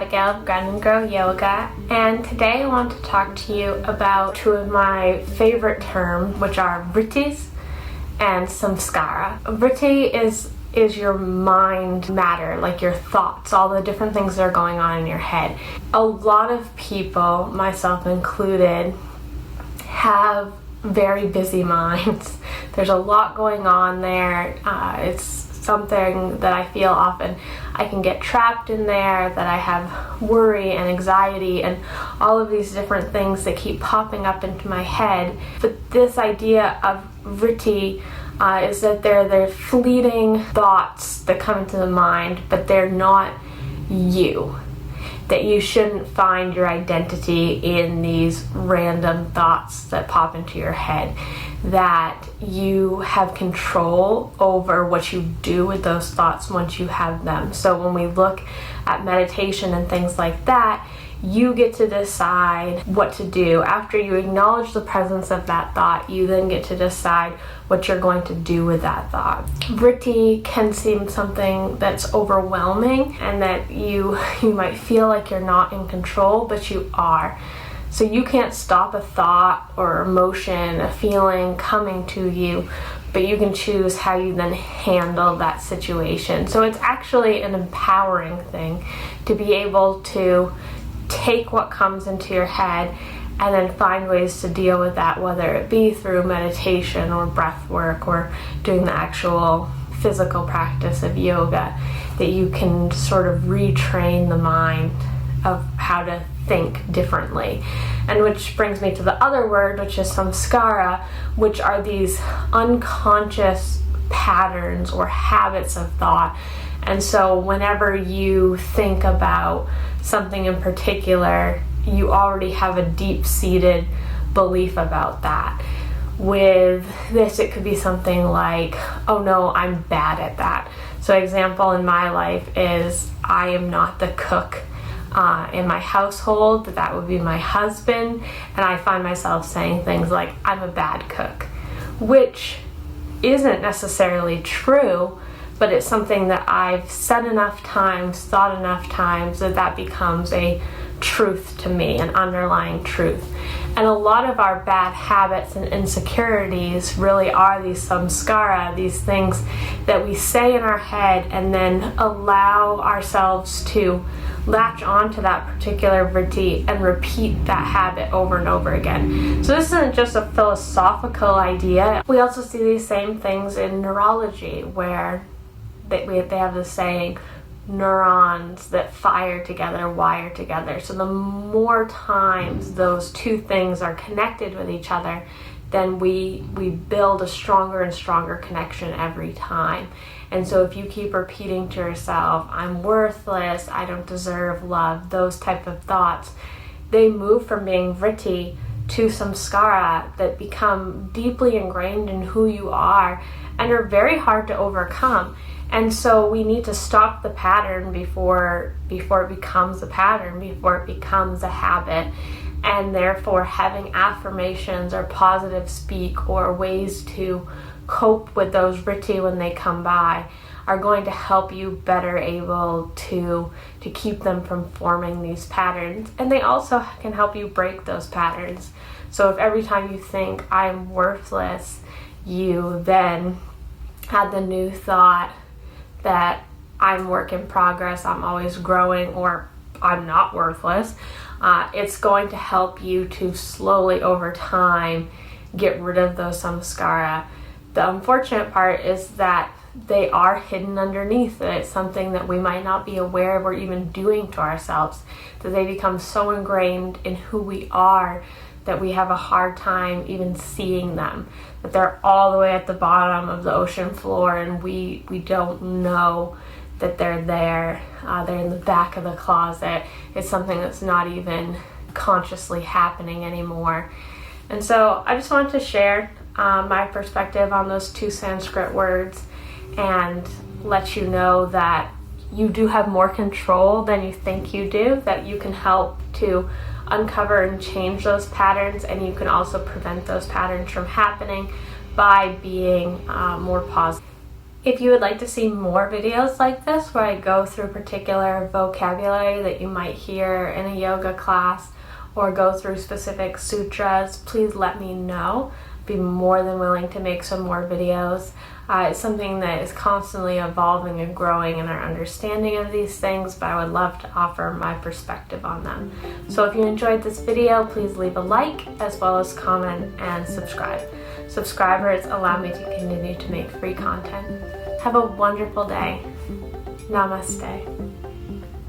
Abigail of Ground and Grow Yoga, and today I want to talk to you about two of my favorite terms, which are Vritte and Samskara. Vritte is your mind matter, like your thoughts, all the different things that are going on in your head. A lot of people, myself included, have very busy minds. There's a lot going on there. It's something that I feel often I can get trapped in there, that I have worry and anxiety and all of these different things that keep popping up into my head. But this idea of Vritte is that they're fleeting thoughts that come into the mind, but they're not you. That you shouldn't find your identity in these random thoughts that pop into your head. That you have control over what you do with those thoughts once you have them. So when we look at meditation and things like that, you get to decide what to do. After you acknowledge the presence of that thought, you then get to decide what you're going to do with that thought. Vritte can seem something that's overwhelming and that you might feel like you're not in control, but you are. So you can't stop a thought or emotion, a feeling coming to you, but you can choose how you then handle that situation. So it's actually an empowering thing to be able to take what comes into your head and then find ways to deal with that, whether it be through meditation or breath work or doing the actual physical practice of yoga, that you can sort of retrain the mind of how to think differently. And which brings me to the other word, which is samskara, which are these unconscious patterns or habits of thought. And so whenever you think about something in particular, you already have a deep-seated belief about that. With this, it could be something like, oh no, I'm bad at that. So example in my life is I am not the cook in my household. That would be my husband, and I find myself saying things like, I'm a bad cook, which isn't necessarily true, but it's something that I've said enough times, thought enough times, that becomes a truth to me, an underlying truth. And a lot of our bad habits and insecurities really are these samskara, these things that we say in our head and then allow ourselves to latch onto that particular vritte and repeat that habit over and over again. So this isn't just a philosophical idea. We also see these same things in neurology, where they have the saying, neurons that fire together wire together. So the more times those two things are connected with each other, then we build a stronger and stronger connection every time. And so if you keep repeating to yourself, I'm worthless, I don't deserve love, those type of thoughts, they move from being vritte to samskara that become deeply ingrained in who you are and are very hard to overcome. And so we need to stop the pattern before it becomes a pattern, before it becomes a habit. And therefore having affirmations or positive speak or ways to cope with those vritte when they come by are going to help you better able to keep them from forming these patterns. And they also can help you break those patterns. So if every time you think I'm worthless, you then had the new thought that I'm work in progress, I'm always growing, or I'm not worthless, it's going to help you to slowly over time get rid of those samskara. The unfortunate part is that they are hidden underneath it. It's something that we might not be aware of or even doing to ourselves, that they become so ingrained in who we are that we have a hard time even seeing them, that they're all the way at the bottom of the ocean floor and we don't know that they're there. They're in the back of the closet. It's something that's not even consciously happening anymore. And so I just wanted to share my perspective on those two Sanskrit words and let you know that you do have more control than you think you do, that you can help to uncover and change those patterns, and you can also prevent those patterns from happening by being more positive. If you would like to see more videos like this where I go through particular vocabulary that you might hear in a yoga class or go through specific sutras, please let me know. I'd be more than willing to make some more videos. It's something that is constantly evolving and growing in our understanding of these things, but I would love to offer my perspective on them. So if you enjoyed this video, please leave a like as well as comment and subscribe. Subscribers allow me to continue to make free content. Have a wonderful day. Namaste.